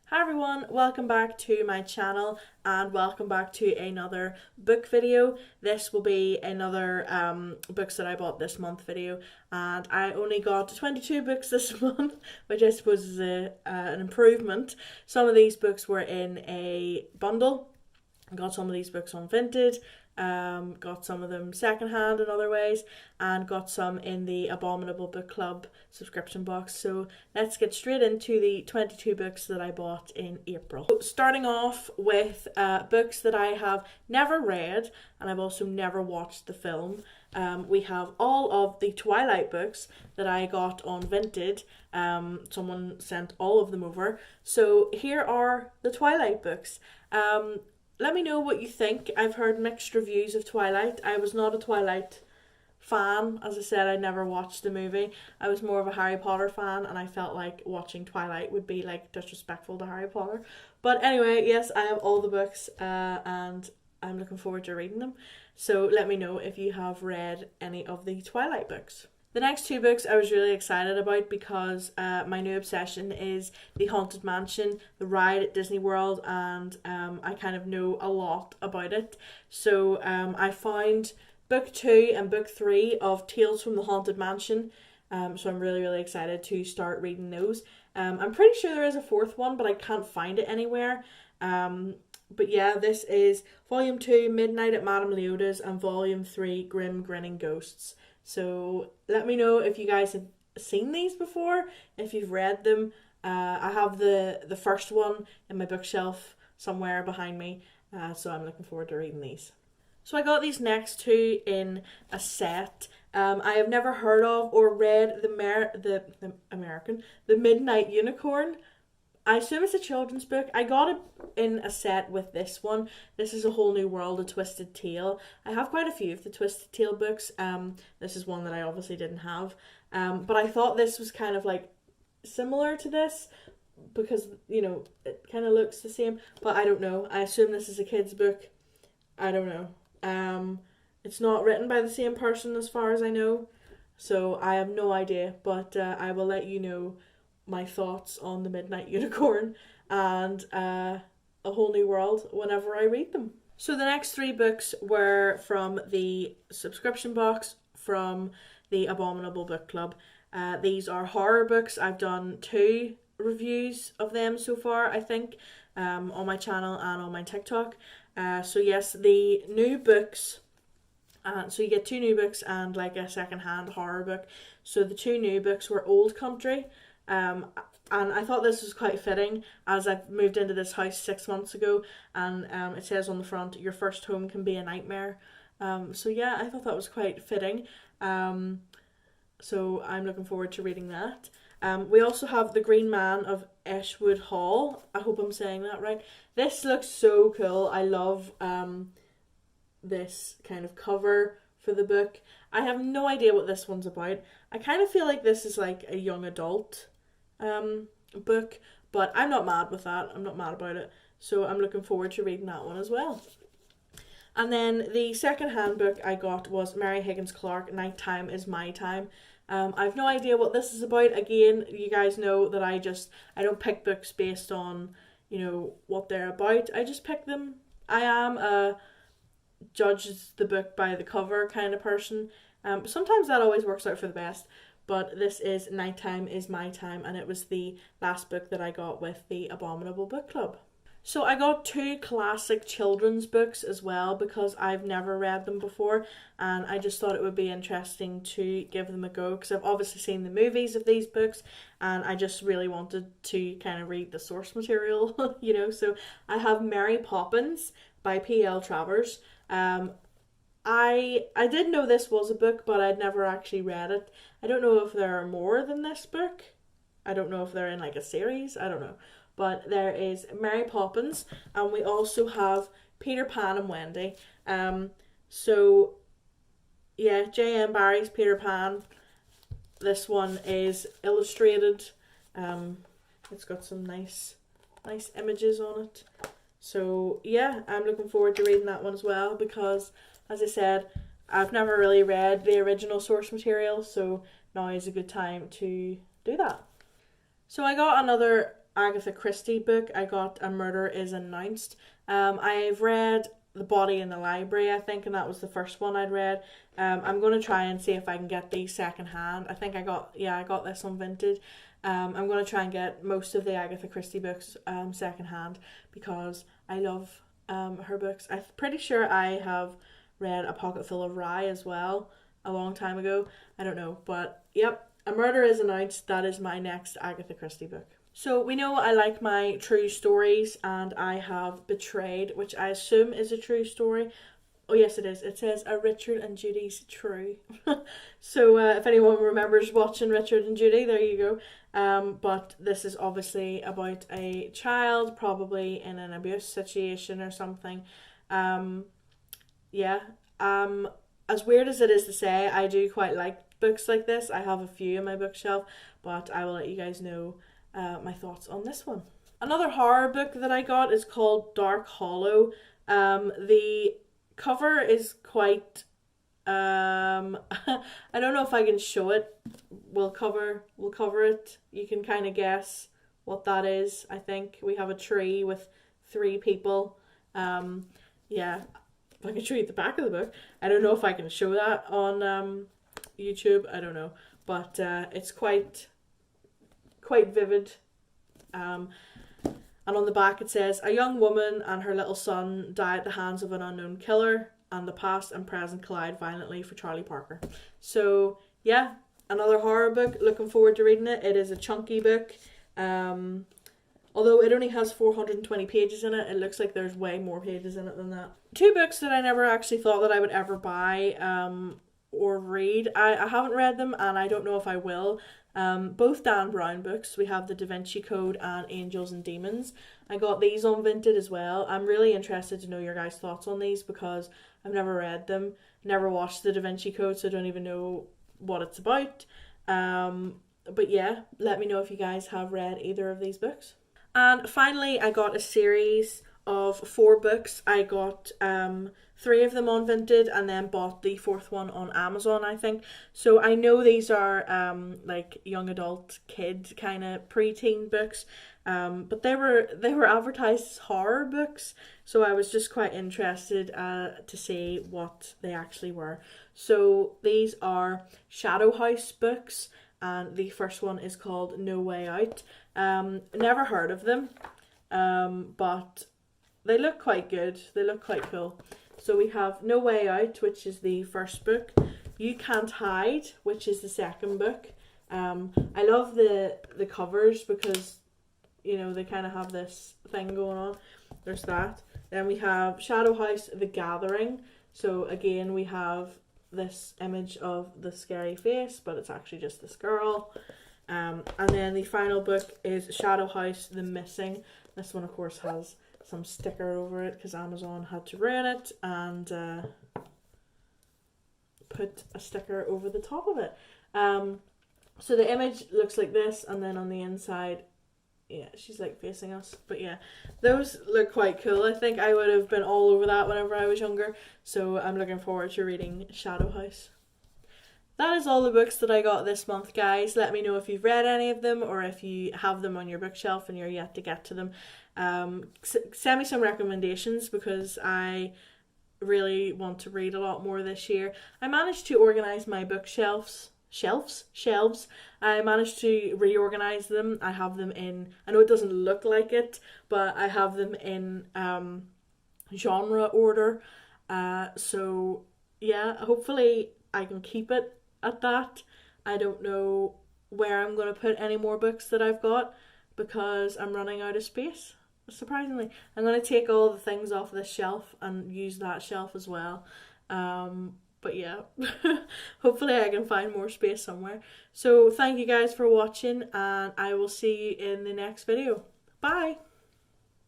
Hi everyone, welcome back to my channel and welcome back to another book video. This will be another books that I bought this month video, and I only got 22 books this month, which I suppose is an improvement. Some of these books were in a bundle. I got some of these books on Vinted, got some of them secondhand in other ways, and got some in the Abominable Book Club subscription box. So let's get straight into the 22 books that I bought in April. Starting off with books that I have never read, and I've also never watched the film. We have all of the Twilight books that I got on Vinted. Someone sent all of them over. So here are the Twilight books. Let me know what you think. I've heard mixed reviews of Twilight. I was not a Twilight fan. As I said, I never watched the movie. I was more of a Harry Potter fan, and I felt like watching Twilight would be like disrespectful to Harry Potter. But anyway, yes, I have all the books, and I'm looking forward to reading them. So let me know if you have read any of the Twilight books. The next two books I was really excited about because my new obsession is The Haunted Mansion, the ride at Disney World, and I kind of know a lot about it. So I found book 2 and book 3 of Tales from the Haunted Mansion. So I'm really excited to start reading those. I'm pretty sure there is a fourth one, but I can't find it anywhere. But yeah, this is Volume 2, Midnight at Madame Leota's, and Volume 3, Grim Grinning Ghosts. So let me know if you guys have seen these before, if you've read them. I have the first one in my bookshelf somewhere behind me, so I'm looking forward to reading these. So I got these next two in a set. I have never heard of or read the Midnight Unicorn. I assume it's a children's book. I got it in a set with this one. This is A Whole New World, A Twisted Tale. I have quite a few of the Twisted Tale books. This is one that I obviously didn't have. But I thought this was kind of like similar to this because, you know, it kind of looks the same. But I don't know. I assume this is a kid's book. I don't know. It's not written by the same person as far as I know. So I have no idea. But I will let you know my thoughts on the Midnight Unicorn and A Whole New World whenever I read them. So the next three books were from the subscription box from the Abominable Book Club. These are horror books. I've done 2 reviews of them so far, I think, on my channel and on my TikTok. So yes, the new books. So you get 2 new books and like a second-hand horror book. So the 2 new books were Old Country. And I thought this was quite fitting as I've moved into this house 6 months ago, and it says on the front, your first home can be a nightmare. So yeah, I thought that was quite fitting. So I'm looking forward to reading that. We also have The Green Man of Eschwood Hall. I hope I'm saying that right. This looks so cool. I love this kind of cover for the book. I have no idea what this one's about. I kind of feel like this is like a young adult book, but I'm not mad with that. I'm not mad about it. So I'm looking forward to reading that one as well. And then the second hand book I got was Mary Higgins Clark, Nighttime is My Time. I've no idea what this is about. Again, you guys know that I don't pick books based on, you know, what they're about. I just pick them. I am a judges the book by the cover kind of person. Sometimes that always works out for the best. But this is Nighttime is My Time, and it was the last book that I got with the Abominable Book Club. So I got 2 classic children's books as well because I've never read them before, and I just thought it would be interesting to give them a go because I've obviously seen the movies of these books, and I just really wanted to kind of read the source material, you know. So I have Mary Poppins by P.L. Travers. I did know this was a book, but I'd never actually read it. I don't know if there are more than this book. I don't know if they're in like a series. I don't know. But there is Mary Poppins, and we also have Peter Pan and Wendy. So yeah, J.M. Barrie's Peter Pan. This one is illustrated. It's got some nice images on it. So yeah, I'm looking forward to reading that one as well because, as I said, I've never really read the original source material, so now is a good time to do that. So I got another Agatha Christie book. I got A Murder Is Announced. I've read The Body in the Library, I think, and that was the first one I'd read. I'm going to try and see if I can get these second hand. I think I got this on Vinted. I'm going to try and get most of the Agatha Christie books second hand because I love her books. I'm pretty sure I have read A Pocket Full of Rye as well a long time ago. I don't know, but yep, A Murder Is Announced. That is my next Agatha Christie book. So we know I like my true stories, and I have Betrayed, which I assume is a true story. Oh yes, it is. It says A Richard and Judy's True. So if anyone remembers watching Richard and Judy, there you go. But this is obviously about a child, probably in an abuse situation or something. Yeah. As weird as it is to say, I do quite like books like this. I have a few in my bookshelf, but I will let you guys know my thoughts on this one. Another horror book that I got is called Dark Hollow. The cover is quite I don't know if I can show it. We'll cover it. You can kind of guess what that is. I think we have a tree with 3 people. Yeah, if I can show you the back of the book. I don't know if I can show that on YouTube. I don't know, but it's quite vivid. And on the back it says, a young woman and her little son die at the hands of an unknown killer, and the past and present collide violently for Charlie Parker. So yeah, another horror book. Looking forward to reading it. It is a chunky book. Although it only has 420 pages in it, it looks like there's way more pages in it than that. 2 books that I never actually thought that I would ever buy or read. I haven't read them, and I don't know if I will. Both Dan Brown books. We have The Da Vinci Code and Angels and Demons. I got these on Vinted as well. I'm really interested to know your guys' thoughts on these because I've never read them, never watched The Da Vinci Code, so I don't even know what it's about. But yeah, let me know if you guys have read either of these books. And finally, I got a series of 4 books. I got 3 of them on Vinted and then bought the 4th one on Amazon, I think. So I know these are like young adult kid kind of preteen books, but they were advertised as horror books, so I was just quite interested to see what they actually were. So these are Shadow House books, and the first one is called No Way Out. Never heard of them, but they look quite good. They look quite cool. So we have No Way Out, which is the first book. You Can't Hide, which is the second book. I love the covers because, you know, they kind of have this thing going on. There's that. Then we have Shadow House, The Gathering. So again, we have this image of the scary face, but it's actually just this girl. And then the final book is Shadow House, The Missing. This one, of course, has some sticker over it because Amazon had to ruin it and put a sticker over the top of it. So the image looks like this, and then on the inside, yeah, she's like facing us. But yeah, those look quite cool. I think I would have been all over that whenever I was younger, so I'm looking forward to reading Shadow House. That is all the books that I got this month, guys. Let me know if you've read any of them or if you have them on your bookshelf and you're yet to get to them. Send me some recommendations because I really want to read a lot more this year. I managed to organise my bookshelves. Shelves. I managed to reorganize them. I have them in, I know it doesn't look like it, but I have them in genre order. So yeah, hopefully I can keep it at that. I don't know where I'm going to put any more books that I've got because I'm running out of space. Surprisingly, I'm going to take all the things off this shelf and use that shelf as well. But yeah, hopefully I can find more space somewhere. So thank you guys for watching, and I will see you in the next video. Bye!